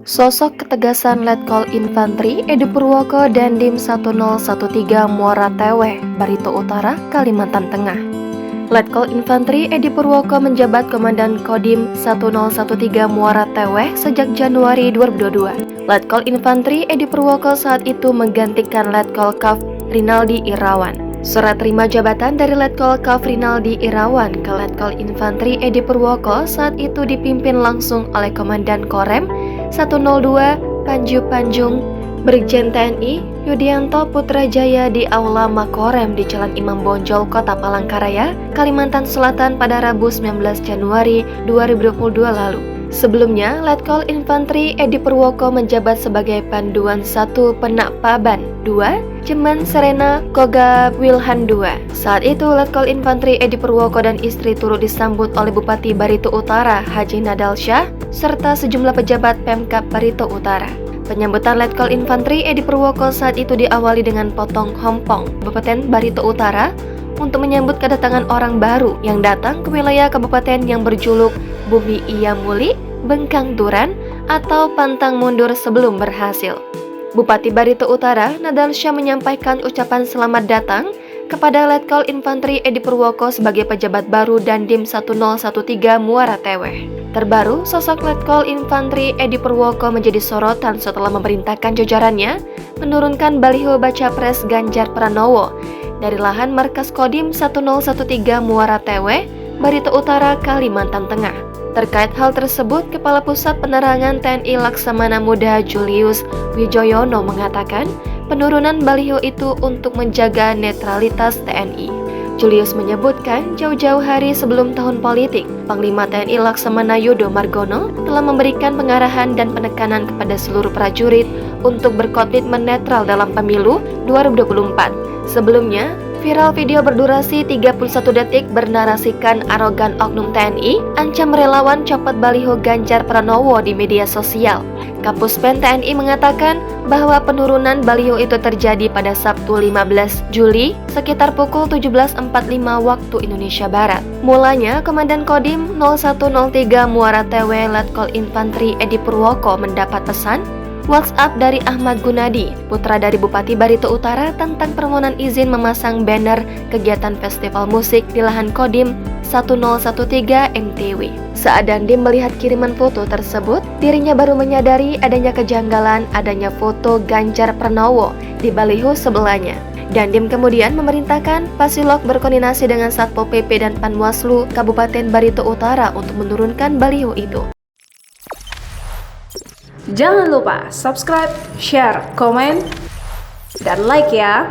Sosok ketegasan Letkol Infantri Edi Purwoko Dandim 1013 Muara Tewe, Barito Utara, Kalimantan Tengah. Letkol Infantri Edi Purwoko menjabat Komandan Kodim 1013 Muara Tewe sejak Januari 2022. Letkol Infantri Edi Purwoko saat itu menggantikan Letkol Kaf Rinaldi Irawan. Surat terima jabatan dari Letkol Kaf Rinaldi Irawan ke Letkol Infantri Edi Purwoko saat itu dipimpin langsung oleh Komandan Korem 102 Panju Panjung Brigjen TNI Yudianto Putrajaya di Aula Makorem di Jalan Imam Bonjol, Kota Palangkaraya, Kalimantan Selatan pada Rabu 19 Januari 2022 lalu. Sebelumnya, Letkol Infantri Edi Purwoko menjabat sebagai Panduan 1 Penakpaban 2 Jeman Serena Koga Wilhan 2. Saat itu, Letkol Infantri Edi Purwoko dan istri turut disambut oleh Bupati Barito Utara Haji Nadal Syah serta sejumlah pejabat Pemkab Barito Utara. Penyambutan Letkol Infantri Edi Purwoko saat itu diawali dengan potong hompong Kabupaten Barito Utara untuk menyambut kedatangan orang baru yang datang ke wilayah kabupaten yang berjuluk Bumi Iya Muli, Bengkang Turan atau pantang mundur sebelum berhasil. Bupati Barito Utara, Nadal Syah menyampaikan ucapan selamat datang kepada Letkol Infantri Edi Purwoko sebagai pejabat baru Dandim 1013 Muara Tewe. Terbaru, sosok Letkol Infantri Edi Purwoko menjadi sorotan setelah memerintahkan jajarannya menurunkan baliho baca pres Ganjar Pranowo dari lahan markas Kodim 1013 Muara Tewe, Barito Utara, Kalimantan Tengah. Terkait hal tersebut, Kepala Pusat Penerangan TNI Laksamana Muda Julius Wijoyono mengatakan penurunan baliho itu untuk menjaga netralitas TNI. Julius menyebutkan jauh-jauh hari sebelum tahun politik, Panglima TNI Laksamana Yudo Margono telah memberikan pengarahan dan penekanan kepada seluruh prajurit untuk berkomitmen netral dalam pemilu 2024. Sebelumnya, viral video berdurasi 31 detik bernarasikan arogan oknum TNI ancam relawan copot baliho Ganjar Pranowo di media sosial. Kapuspen TNI mengatakan bahwa penurunan baliho itu terjadi pada Sabtu 15 Juli sekitar pukul 17.45 waktu Indonesia Barat. Mulanya, Komandan Kodim 0103 Muara Tewe Letkol Infantri Edi Purwoko mendapat pesan WhatsApp dari Ahmad Gunadi, putra dari Bupati Barito Utara, tentang permohonan izin memasang banner kegiatan festival musik di lahan Kodim 1013 MTW. Saat Dandim melihat kiriman foto tersebut, dirinya baru menyadari adanya kejanggalan adanya foto Ganjar Pranowo di baliho sebelahnya. Dandim kemudian memerintahkan Pasilok berkoordinasi dengan Satpol PP dan Panwaslu Kabupaten Barito Utara untuk menurunkan baliho itu. Jangan lupa subscribe, share, komen, dan like ya.